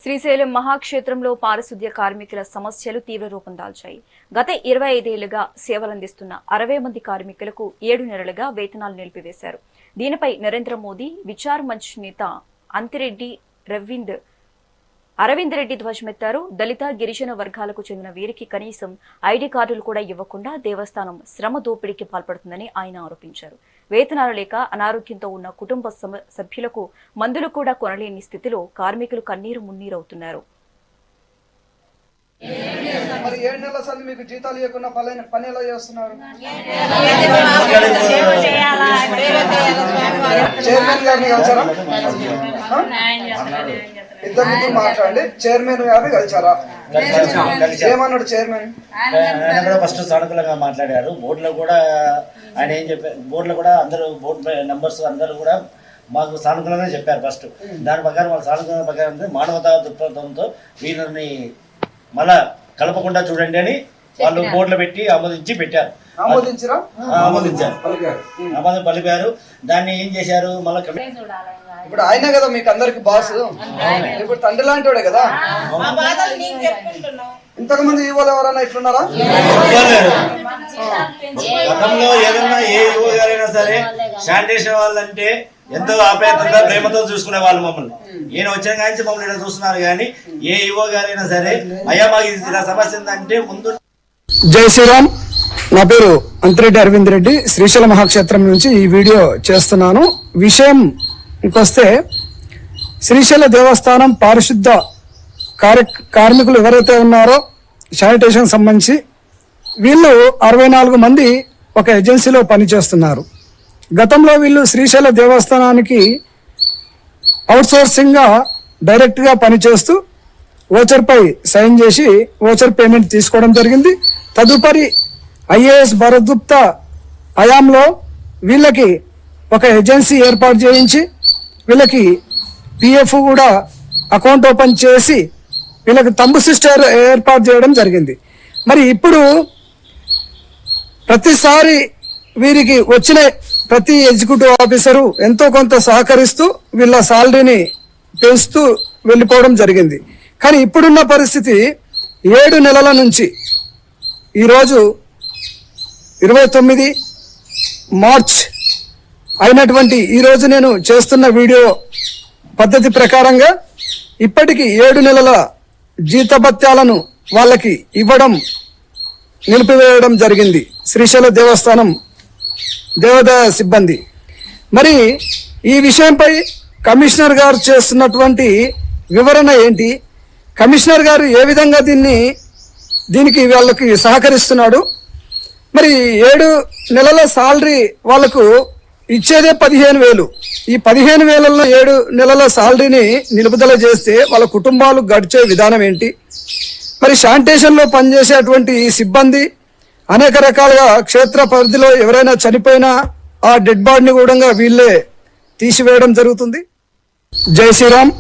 శ్రీశైలం మహాక్షేత్రంలో పారిశుద్ధ్య కార్మికుల సమస్యలు తీవ్ర రూపం దాల్చాయి. గత 25 ఏళ్లుగా సేవలందిస్తున్న 60 మంది కార్మికులకు 7 నెలలుగా వేతనాలు నిలిపివేశారు. దీనిపై నరేంద్ర మోదీ విచార్ మంచ్ నేత అరవింద్ రెడ్డి ధ్వజమెత్తారు. దళిత గిరిజన వర్గాలకు చెందిన వీరికి కనీసం ఐడి కార్డులు కూడా ఇవ్వకుండా దేవస్థానం శ్రమ దోపిడీకి పాల్పడుతుందని ఆయన ఆరోపించారు. వేతనాలు లేక అనారోగ్యంతో ఉన్న కుటుంబ సభ్యులకు మందులు కూడా కొనలేని స్థితిలో కార్మికులు కన్నీరు మున్నీరవుతున్నారు. మరి 7 నెలల సంది మీకు జీతాలు ఇవ్వకుండా పని ఎలా చేస్తున్నారు? చైర్మన్ గారిని కలిసారా? ఇద్దరు మాట్లాడండి. చైర్మన్ గారిని కలిసారా? ఏమన్నాడు చైర్మన్? ఫస్ట్ సానుకూలంగా మాట్లాడారు. బోర్డులో కూడా ఆయన ఏం చెప్పారు, బోర్డులో కూడా అందరూ బోర్డు మెంబర్స్ అందరూ కూడా మాకు సానుకూలంగా చెప్పారు. ఫస్ట్ దాని ప్రకారం వాళ్ళ సానుకూల ప్రకారం మానవతా దృక్పథంతో వీళ్ళని మళ్ళా కలపకుండా చూడండి అని వాళ్ళు బోర్డులో పెట్టి ఆమోదించి పెట్టారు. ఆమోదం పలిపారు. దాన్ని ఏం చేశారు, మళ్ళీ ఇప్పుడు ఆయనే కదా మీకు అందరికి బాస్. ఇప్పుడు తండ్రి లాంటి వాడే కదా. ఇంతకు ముందు ఈవోలు ఎవరైనా ఇట్లున్నారా? గతంలో ఏదైనా ఏ ఈవో గారైనా సరే శానిటేషన్ వాళ్ళంటే ఎంతో ఆప్యాయతంగా ప్రేమతో చూసుకునే వాళ్ళు మమ్మల్ని. ఈయన వచ్చిన కానీ మమ్మల్ని ఇలా చూస్తున్నారు. కానీ ఏ ఈవో గారైనా సరే అయ్యా మాకు ఇలా సమస్య ఉందంటే ముందు. జై శ్రీరామ్. నా పేరు అంతిరెడ్డి అరవింద్ రెడ్డి. శ్రీశైల మహాక్షేత్రం నుంచి ఈ వీడియో చేస్తున్నాను. విషయం ఇంకొస్తే, శ్రీశైల దేవస్థానం పారిశుద్ధ కార్మికులు ఎవరైతే ఉన్నారో శానిటేషన్ సంబంధించి వీళ్ళు 64 మంది ఒక ఏజెన్సీలో పనిచేస్తున్నారు. గతంలో వీళ్ళు శ్రీశైల దేవస్థానానికి అవుట్సోర్సింగ్గా డైరెక్ట్గా పనిచేస్తూ ఓచర్పై సైన్ చేసి ఓచర్ పేమెంట్ తీసుకోవడం జరిగింది. తదుపరి ఐఏఎస్ భరత్ గుప్తా హయాంలో వీళ్ళకి ఒక ఏజెన్సీ ఏర్పాటు చేయించి వీళ్ళకి పిఎఫ్ కూడా అకౌంట్ ఓపెన్ చేసి వీళ్ళకి తంబు సిస్టర్ ఏర్పాటు చేయడం జరిగింది. మరి ఇప్పుడు ప్రతిసారి వీరికి వచ్చిన ప్రతి ఎగ్జిక్యూటివ్ ఆఫీసరు ఎంతో కొంత సహకరిస్తూ వీళ్ళ సాలరీని పెంచుతూ వెళ్ళిపోవడం జరిగింది. కానీ ఇప్పుడున్న పరిస్థితి 7 నెలల నుంచి ఈరోజు 29 మార్చ్ అయినటువంటి ఈరోజు నేను చేస్తున్న వీడియో పద్ధతి ప్రకారంగా ఇప్పటికి 7 నెలల జీతభత్యాలను వాళ్ళకి ఇవ్వడం నిలిపివేయడం జరిగింది శ్రీశైల దేవస్థానం దేవాదాయ సిబ్బంది. మరి ఈ విషయంపై కమిషనర్ గారు చేస్తున్నటువంటి వివరణ ఏంటి? కమిషనర్ గారు ఏ విధంగా దీనికి వాళ్ళకి సహకరిస్తున్నాడు? మరి 7 నెలల సాలరీ వాళ్ళకు ఇచ్చేదే 15,000. ఈ 15,000లో 7 నెలల సాలరీని నిలుపుదల చేస్తే వాళ్ళ కుటుంబాలు గడిచే విధానం ఏంటి? మరి శానిటేషన్లో పనిచేసేటువంటి ఈ సిబ్బంది అనేక రకాలుగా క్షేత్ర పరిధిలో ఎవరైనా చనిపోయినా ఆ డెడ్ బాడీని కూడా వీళ్ళే తీసివేయడం జరుగుతుంది. జై శ్రీరామ్.